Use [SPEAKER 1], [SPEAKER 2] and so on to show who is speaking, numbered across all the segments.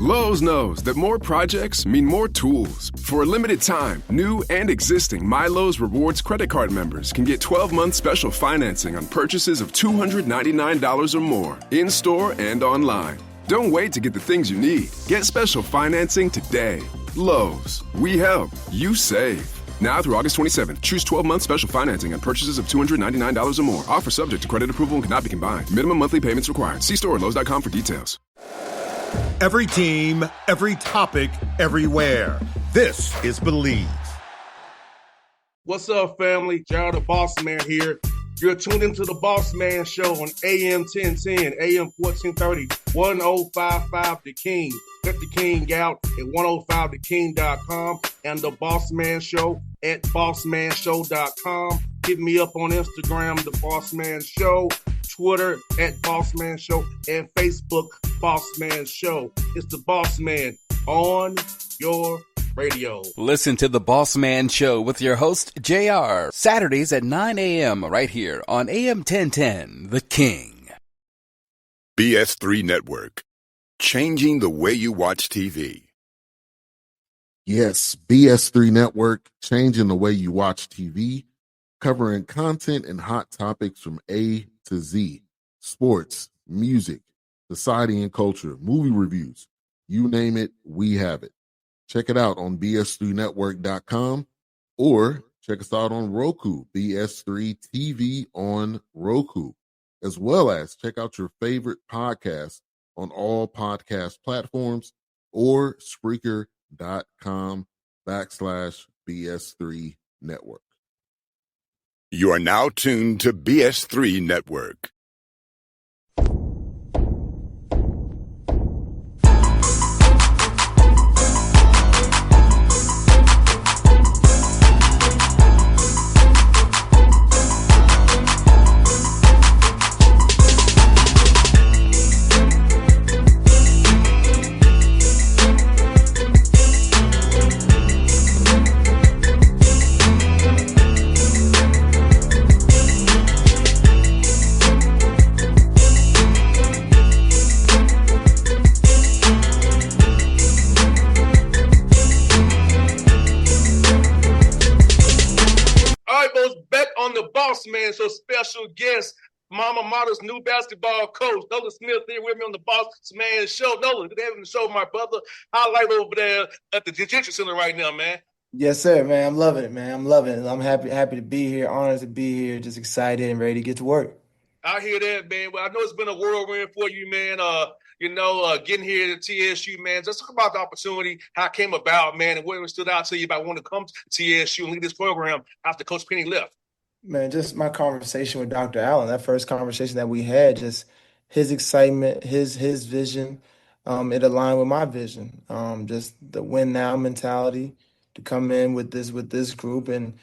[SPEAKER 1] Lowe's knows that more projects mean more tools. For a limited time, new and existing MyLowe's Rewards credit card members can get 12-month special financing on purchases of $299 or more, in-store and online. Don't wait to get the things you need. Get special financing today. Lowe's. We help. You save. Now through August 27th, choose 12-month special financing on purchases of $299 or more. Offer subject to credit approval and cannot be combined. Minimum monthly payments required. See store or Lowe's.com for details.
[SPEAKER 2] Every team, every topic, everywhere. This is Believe.
[SPEAKER 3] What's up, family? Jared the Bossman here. You're tuned into the Bossman Show on AM 1010, AM 1430, 1055 The King. Check The King out at 105theking.com and the Bossman Show at bossmanshow.com. Hit me up on Instagram, The Bossman Show, Twitter at Bossman Show, and Facebook, Bossman Show. It's the Bossman on your radio.
[SPEAKER 4] Listen to the Bossman Show with your host, JR, Saturdays at 9 a.m. right here on AM 1010, The King.
[SPEAKER 5] BS3 Network, changing the way you watch TV.
[SPEAKER 6] Yes, BS3 Network, changing the way you watch TV, covering content and hot topics from A to Z, sports, music, society and culture, movie reviews, you name it, we have it. Check it out on bs3network.com or check us out on Roku, BS3 TV on Roku, as well as check out your favorite podcast on all podcast platforms or Spreaker.com/BS3 Network.
[SPEAKER 5] You are now tuned to BS3 Network.
[SPEAKER 3] Man, so special guest, Mama Mata's new basketball coach, Nolan Smith, here with me on the Bossman Show. Nolan, good having the show, my brother. Highlight over there at the Detention Center right now, man.
[SPEAKER 7] Yes, sir, man. I'm loving it, man. I'm loving it. I'm happy to be here, honored to be here, just excited and ready to get to work.
[SPEAKER 3] I hear that, man. Well, I know it's been a whirlwind for you, man. Getting here to TSU, man. Just talk about the opportunity, how it came about, man, and what stood out to you about wanting to come to TSU and lead this program after Coach Penny left.
[SPEAKER 7] Man, just my conversation with Dr. Allen, that first conversation that we had, just his excitement, his vision, it aligned with my vision. Just the win now mentality to come in with this group and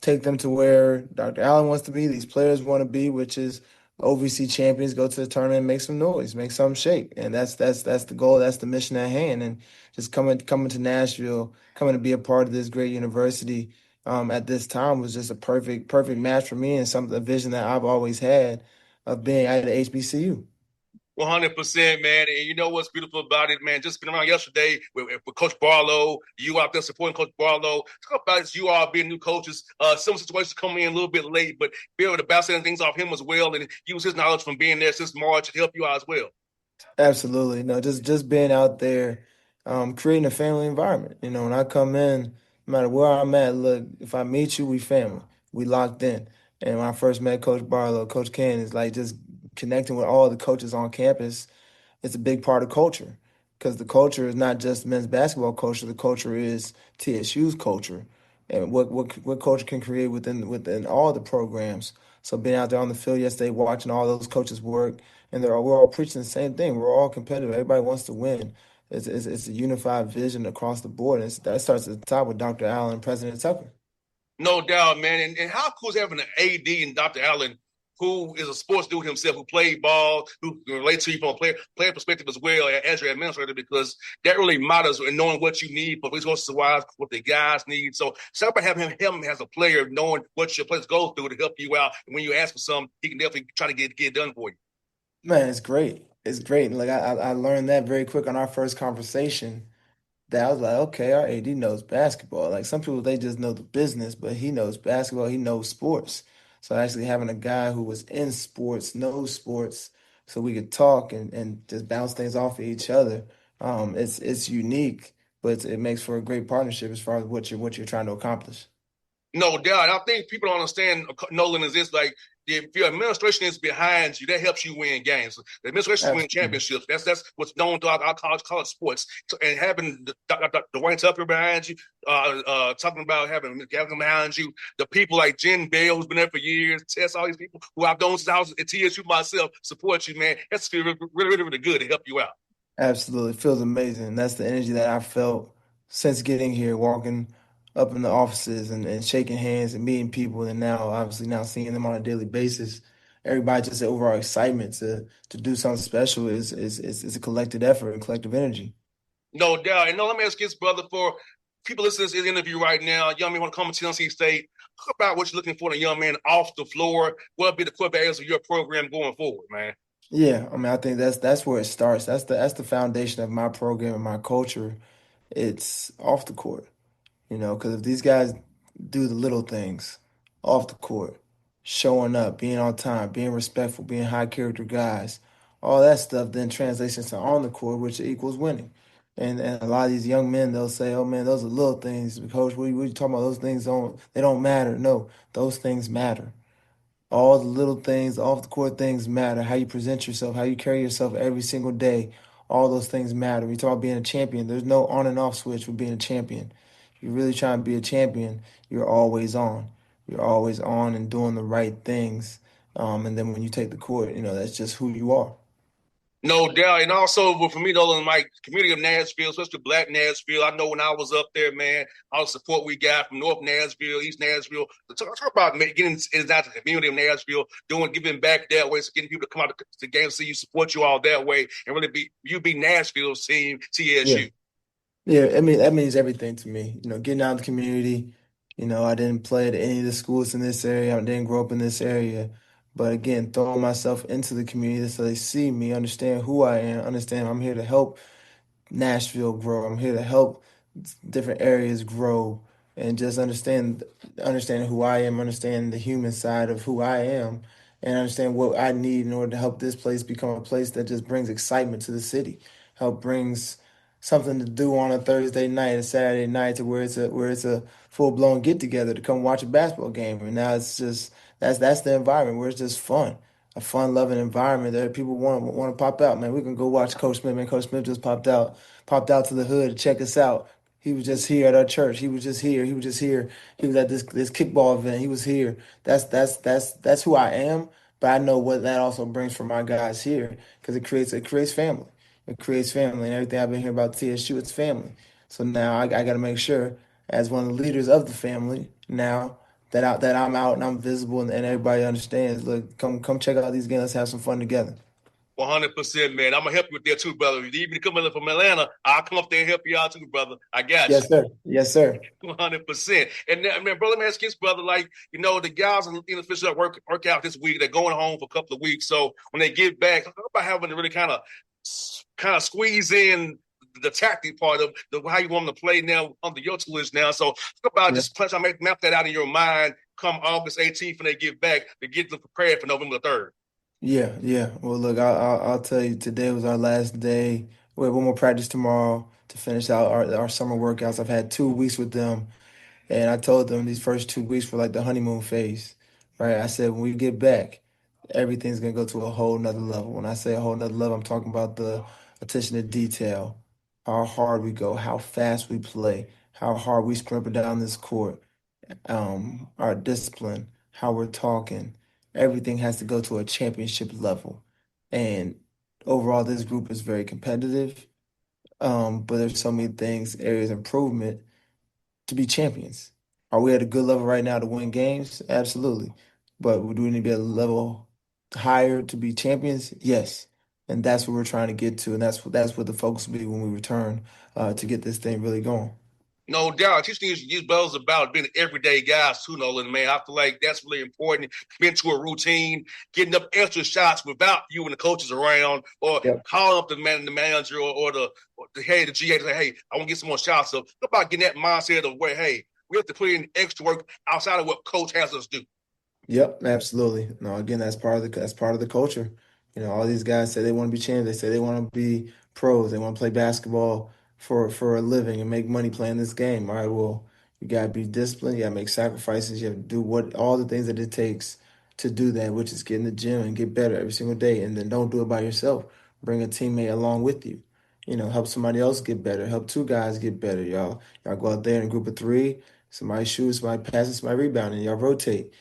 [SPEAKER 7] take them to where Dr. Allen wants to be, these players want to be, which is OVC champions, go to the tournament, make some noise, make something shake. And that's the goal, that's the mission at hand. And just coming to Nashville, coming to be a part of this great university at this time was just a perfect match for me and a vision that I've always had of being at the HBCU.
[SPEAKER 3] 100%, man. And you know what's beautiful about it, man? Just been around yesterday with Coach Barlow, you out there supporting Coach Barlow. Talk about you all being new coaches. Some situations coming in a little bit late, but be able to bounce things off him as well and use his knowledge from being there since March to help you out as well.
[SPEAKER 7] Absolutely. No, just being out there, creating a family environment. You know, when I come in, no matter where I'm at, look, if I meet you, we family. We locked in. And when I first met Coach Barlow, Coach Ken, is like just connecting with all the coaches on campus. It's a big part of culture because the culture is not just men's basketball culture. The culture is TSU's culture and what culture can create within all the programs. So being out there on the field yesterday, watching all those coaches work, and we're all preaching the same thing. We're all competitive. Everybody wants to win. It's a unified vision across the board. And that starts at the top with Dr. Allen and President Tucker.
[SPEAKER 3] No doubt, man. And how cool is having an AD and Dr. Allen, who is a sports dude himself, who played ball, who relates to you from a player perspective as well as your administrator, because that really matters in knowing what you need for resources-wise, what the guys need. So somebody having him as a player, knowing what your players go through to help you out. And when you ask for something, he can definitely try to get it done for you.
[SPEAKER 7] Man, it's great. it's great. And like I learned that very quick on our first conversation that I was like, okay, our AD knows basketball. Like some people, they just know the business, but he knows basketball. He knows sports. So actually having a guy who was in sports, knows sports, so we could talk and just bounce things off of each other. It's unique, but it makes for a great partnership as far as what you're trying to accomplish.
[SPEAKER 3] No doubt. I think people don't understand Nolan is this like if your administration is behind you, that helps you win games. The administration win
[SPEAKER 7] Absolutely.
[SPEAKER 3] championships. That's what's known throughout our college sports. So, and having Dwayne Tucker behind you, talking about having Gavin behind you, the people like Jen Bell who's been there for years, Tess, all these people who I've known since I was at TSU myself support you, man. That's feel really good to help you out.
[SPEAKER 7] Absolutely. It feels amazing. That's the energy that I felt since getting here, walking up in the offices and shaking hands and meeting people, and now obviously now seeing them on a daily basis. Everybody just the overall excitement to do something special is a collective effort and collective energy.
[SPEAKER 3] No doubt. And no, let me ask this, brother, for people listening to this interview right now, young man want to come to Tennessee State. Talk about what you're looking for in a young man off the floor. What'll be the core areas of your program going forward, man?
[SPEAKER 7] Yeah, I mean, I think that's where it starts. That's the foundation of my program and my culture. It's off the court. Because if these guys do the little things off the court, showing up, being on time, being respectful, being high character guys, all that stuff then translates into on the court, which equals winning. And a lot of these young men, they'll say, "Oh man, those are little things, Coach. What are you talking about? Those things don't matter." No, those things matter. All the little things, off the court things matter. How you present yourself, how you carry yourself every single day, all those things matter. We talk about being a champion. There's no on and off switch with being a champion. If you're really trying to be a champion, you're always on. You're always on and doing the right things. And then when you take the court, that's just who you are.
[SPEAKER 3] No doubt. And also, well, for me, though, in my community of Nashville, especially Black Nashville, I know when I was up there, man, all the support we got from North Nashville, East Nashville. Talk about getting into the community of Nashville, giving back that way, so getting people to come out to the game, see you, support you all that way, and really be Nashville's team,
[SPEAKER 7] Yeah.
[SPEAKER 3] TSU.
[SPEAKER 7] Yeah, I mean that means everything to me. Getting out in the community. I didn't play at any of the schools in this area. I didn't grow up in this area. But again, throwing myself into the community so they see me, understand who I am, understand I'm here to help Nashville grow. I'm here to help different areas grow and just understanding who I am, understand the human side of who I am, and understand what I need in order to help this place become a place that just brings excitement to the city. Help brings something to do on a Thursday night, a Saturday night, to where it's a full blown get together to come watch a basketball game. And now it's just that's the environment where it's just fun, a fun loving environment that people want to pop out. Man, we can go watch Coach Smith. Man, Coach Smith just popped out to the hood to check us out. He was just here at our church. He was just here. He was just here. He was at this kickball event. He was here. That's who I am. But I know what that also brings for my guys here because it creates family. It creates family, and everything I've been hearing about TSU, it's family. So now I got to make sure, as one of the leaders of the family, now that I'm out and I'm visible and everybody understands. Look, come check out these games. Let's have some fun together.
[SPEAKER 3] 100%, man. I'm gonna help you with that too, brother. If you need me to come in from Atlanta, I'll come up there and help you out too, brother. I got you.
[SPEAKER 7] Yes, sir. Yes, sir.
[SPEAKER 3] 100%. And then, man, brother, man, kids, brother, like, the guys in the official work out this week. They're going home for a couple of weeks. So when they get back, talk about having to really kind of squeeze in the tactic part of how you want them to play now under your tutelage now. So talk about
[SPEAKER 7] Yeah.
[SPEAKER 3] just trying to map that out in your mind come August 18th when they get back to get them prepared for November 3rd.
[SPEAKER 7] Yeah, yeah. Well, look, I'll tell you, today was our last day. We have one more practice tomorrow to finish out our summer workouts. I've had 2 weeks with them, and I told them these first 2 weeks were like the honeymoon phase, right? I said when we get back, everything's gonna go to a whole nother level. When I say a whole nother level, I'm talking about the attention to detail, how hard we go, how fast we play, how hard we sprint up and down this court, our discipline, how we're talking, everything has to go to a championship level. And overall, this group is very competitive. But there's so many things, areas of improvement to be champions. Are we at a good level right now to win games? Absolutely. But do we need to be at a level higher to be champions? Yes. And that's what we're trying to get to, and that's what the focus will be when we return to get this thing really going.
[SPEAKER 3] No doubt. Teaching these brothers about being everyday guys too, Nolan, man. I feel like that's really important. Being to a routine, getting up extra shots without you and the coaches around, or
[SPEAKER 7] Yep.
[SPEAKER 3] calling up the manager or the hey, the GA to say, hey, I want to get some more shots. So how about getting that mindset of where, hey, we have to put in extra work outside of what coach has us do.
[SPEAKER 7] Yep, absolutely. No, again, that's part of the culture. All these guys say they want to be champions. They say they want to be pros. They want to play basketball for a living and make money playing this game. All right, well, you gotta be disciplined. You gotta make sacrifices. You have to do what all the things that it takes to do that, which is get in the gym and get better every single day. And then don't do it by yourself. Bring a teammate along with you. Help somebody else get better. Help two guys get better, y'all. Y'all go out there in a group of three. Somebody shoots, somebody passes, somebody rebounding. Y'all rotate.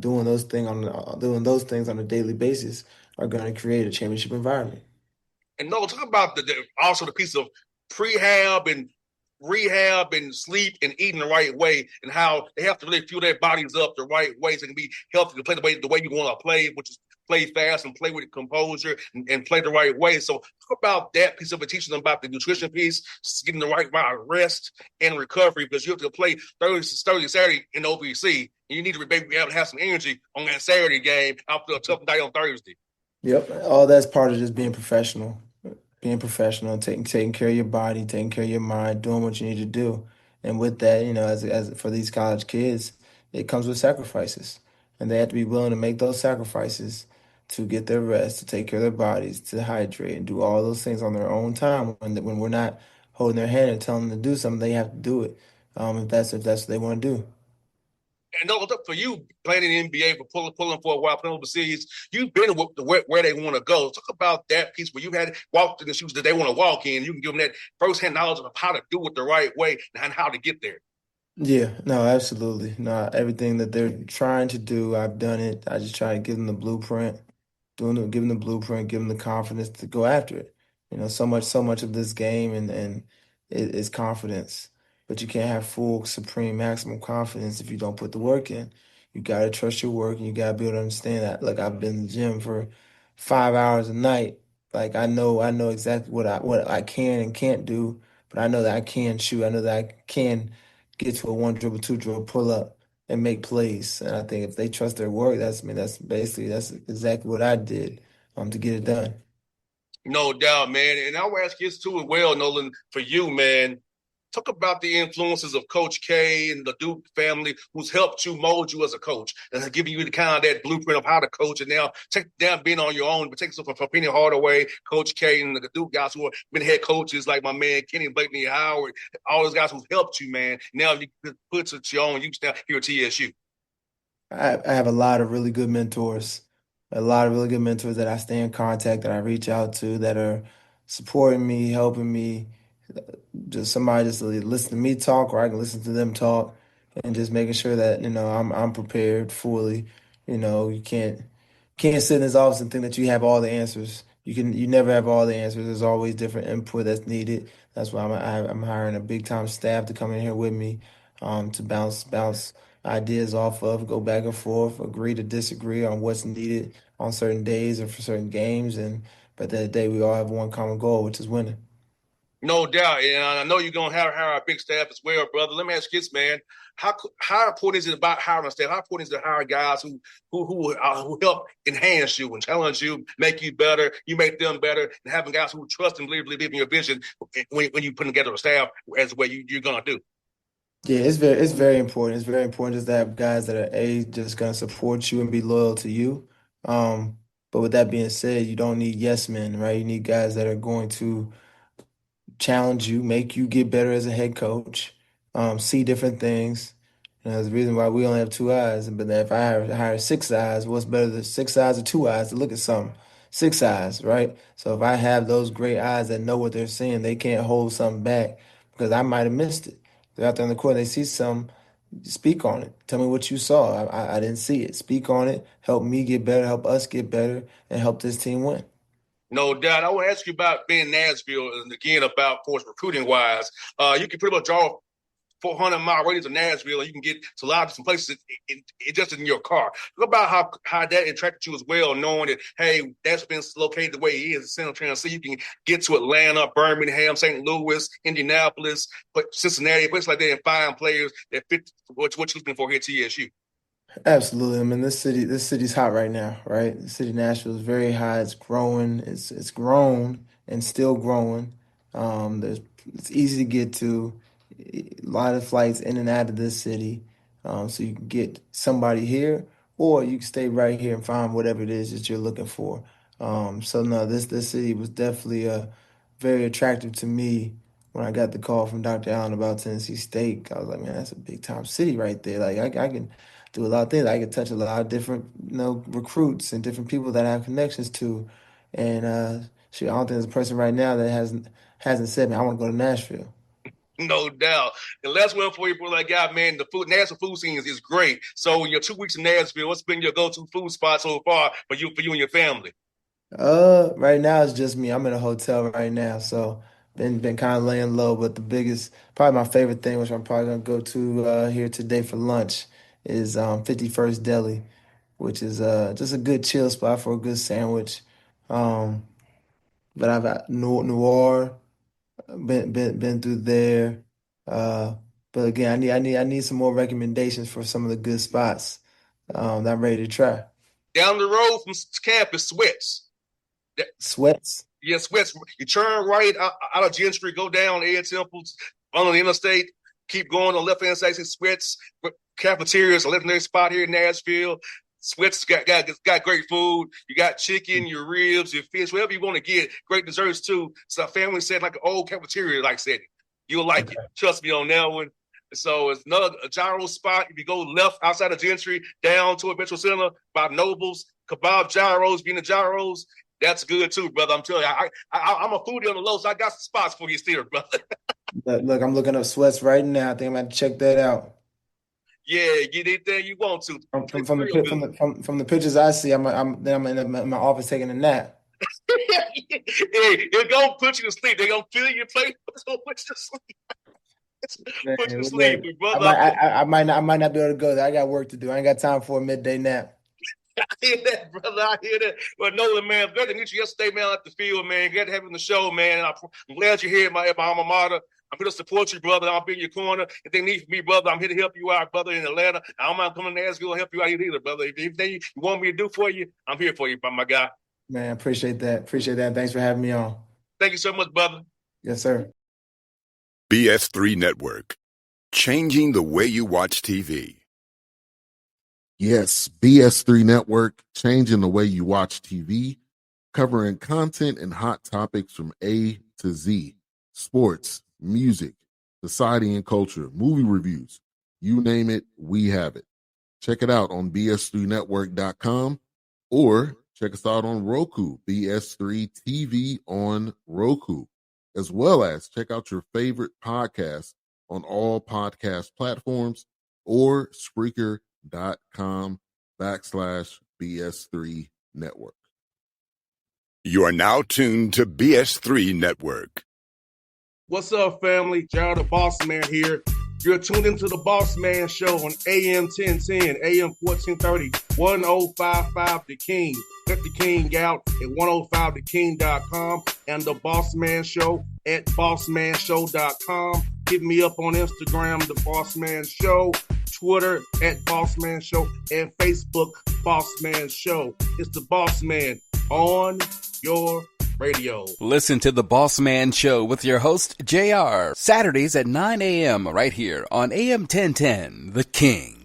[SPEAKER 7] Doing those things on a daily basis are going to create a championship environment.
[SPEAKER 3] And no, talk about also the piece of prehab and rehab and sleep and eating the right way, and how they have to really fuel their bodies up the right way so they can be healthy to play the way you want to play, which is play fast and play with composure and play the right way. So talk about that piece of it, teaching them about the nutrition piece, getting the right amount of rest and recovery, because you have to play Thursday, Saturday in OVC, and you need to be able to have some energy on that Saturday game after a tough night on Thursday.
[SPEAKER 7] Yep, all that's part of just being professional, taking care of your body, taking care of your mind, doing what you need to do. And with that, as for these college kids, it comes with sacrifices, and they have to be willing to make those sacrifices to get their rest, to take care of their bodies, to hydrate, and do all those things on their own time. When we're not holding their hand and telling them to do something, they have to do it. If that's what they want to do.
[SPEAKER 3] And no, for you playing in the NBA for pulling for a while, playing overseas, you've been where they want to go. Talk about that piece where you had walked in the shoes that they want to walk in. You can give them that firsthand knowledge of how to do it the right way and how to get there.
[SPEAKER 7] Yeah, no, absolutely. No, everything that they're trying to do, I've done it. I just try to give them the blueprint, give them the blueprint, give them the confidence to go after it. So much of this game and it is confidence, but you can't have full, supreme, maximum confidence if you don't put the work in. You gotta trust your work, and you gotta be able to understand that. Like, I've been in the gym for 5 hours a night. Like, I know exactly what I can and can't do, but I know that I can shoot. I know that I can get to a one dribble, two dribble, pull up and make plays. And I think if they trust their work, that's exactly what I did to get it done.
[SPEAKER 3] No doubt, man. And I'll ask this too as well, Nolan, for you, man. Talk about the influences of Coach K and the Duke family, who's helped you mold you as a coach and has given you the kind of that blueprint of how to coach. And now take down being on your own, but take some from Penny Hardaway, Coach K, and the Duke guys who have been head coaches like my man Kenny Blakeney Howard, all those guys who've helped you, man. Now you put it to your own use now here at TSU.
[SPEAKER 7] I have a lot of really good mentors, that I stay in contact, that I reach out to, that are supporting me, helping me. Just somebody just to listen to me talk, or I can listen to them talk, and just making sure that I'm prepared fully. You can't sit in this office and think that you have all the answers. You never have all the answers. There's always different input that's needed. That's why I'm hiring a big time staff to come in here with me, to bounce ideas off of, go back and forth, agree to disagree on what's needed on certain days or for certain games, and but at the end of the day, we all have one common goal, which is winning.
[SPEAKER 3] No doubt, and I know you're gonna hire a big staff as well, brother. Let me ask you this, man: how important is it about hiring a staff? How important is it to hire guys who help enhance you and challenge you, make you better, you make them better, and having guys who trust and believe in your vision when you put together a staff as the way you're gonna do.
[SPEAKER 7] Yeah, it's very important. It's very important just to have guys that are just gonna support you and be loyal to you. But with that being said, you don't need yes men, right? You need guys that are going to challenge you, make you get better as a head coach, see different things. There's a reason why we only have two eyes. But then if I hire six eyes, what's better than six eyes or two eyes to look at something? Six eyes, right? So if I have those great eyes that know what they're seeing, they can't hold something back because I might have missed it. They're out there in the court, they see something, speak on it. Tell me what you saw. I didn't see it. Speak on it. Help me get better, help us get better, and help this team win.
[SPEAKER 3] No doubt. I want to ask you about Ben Nashville and again about, of course, recruiting wise. You can pretty much draw 400-mile radius of Nashville, and you can get to a lot of different places just in your car. Look about how that attracted you as well, knowing that, hey, that's been located the way it is in Central Tennessee. You can get to Atlanta, Birmingham, St. Louis, Indianapolis, Cincinnati, places like that, and find players that fit what you're looking for here at TSU.
[SPEAKER 7] Absolutely. I mean, this city's hot right now, right? The city of Nashville is very hot. It's growing. It's grown and still growing. It's easy to get to. A lot of flights in and out of this city, so you can get somebody here, or you can stay right here and find whatever it is that you're looking for. So no, this city was definitely very attractive to me when I got the call from Dr. Allen about Tennessee State. I was like, man, that's a big time city right there. Like I can do a lot of things. I can touch a lot of different, recruits and different people that I have connections to. And I don't think there's a person right now that hasn't said, man, I want to go to Nashville.
[SPEAKER 3] No doubt. And last one for you, bro, like God, man, the Nashville food scene is great. So in your 2 weeks in Nashville, what's been your go-to food spot so far for you and your family?
[SPEAKER 7] Right now it's just me. I'm in a hotel right now, so been kind of laying low. But probably my favorite thing, which I'm probably gonna go to here today for lunch, is 51st Deli, which is just a good chill spot for a good sandwich. Um, but I've got Noir, been through there. Uh, but again, I need some more recommendations for some of the good spots that I'm ready to try.
[SPEAKER 3] Down the road from campus, Sweats.
[SPEAKER 7] Sweats.
[SPEAKER 3] Yeah, Sweats. You turn right out of Gentry, go down Ed Temples, on the interstate, keep going on the left-hand side, see Sweats. Cafeterias, a legendary spot here in Nashville. Sweats got great food. You got chicken, your ribs, your fish, whatever you want to get. Great desserts too. So our family said like an old cafeteria, like said, you'll like it. Trust me on that one. So it's another gyro spot. If you go left outside of Gentry, down to a Metro Center by Nobles, kebab gyros, being the gyros, that's good too, brother. I'm telling you, I'm a foodie on the low, so I got some spots for you still, brother.
[SPEAKER 7] Look, I'm looking up Sweats right now. I think I'm going to check that out.
[SPEAKER 3] Yeah, get anything you want to.
[SPEAKER 7] From the pictures I see, I'm in my office taking a nap.
[SPEAKER 3] Hey, they're gonna put you to sleep. They're gonna fill your plate. They're gonna put you to sleep. Put you to sleep, brother.
[SPEAKER 7] I might not be able to go there. I got work to do. I ain't got time for a midday nap.
[SPEAKER 3] I hear that, brother. I hear that. But Nolan, man, glad to meet you yesterday, man, at the field, man. Glad to have you on the show, man. I'm glad you're here at my alma mater. I'm here to support you, brother. I'll be in your corner. If they need me, brother, I'm here to help you out, brother, in Atlanta. I don't mind coming to Nashville and help you out either, brother. If anything you want me to do for you, I'm here for you, my guy.
[SPEAKER 7] Man, appreciate that. Appreciate that. Thanks for having me on.
[SPEAKER 3] Thank you so much, brother.
[SPEAKER 7] Yes, sir.
[SPEAKER 5] BS3 Network. Changing the way you watch TV.
[SPEAKER 6] Yes, BS3 Network, changing the way you watch TV, covering content and hot topics from A to Z, sports, music, society and culture, movie reviews, you name it, we have it. Check it out on bs3network.com or check us out on Roku, BS3 TV on Roku, as well as check out your favorite podcast on all podcast platforms or Spreaker.com/BS3 Network.
[SPEAKER 5] You are now tuned to BS3 Network.
[SPEAKER 3] What's up, family? Gerald the Bossman here. You're tuned into the Bossman Show on AM 1010, AM 1430, 1055 The King. Check The King out at 105theking.com and the Bossman Show at bossmanshow.com. Hit me up on Instagram, The Bossman Show, Twitter at Bossman Show, and Facebook, Bossman Show. It's the Bossman on your radio.
[SPEAKER 4] Listen to The Bossman Show with your host, JR, Saturdays at 9 a.m. right here on AM 1010, The King.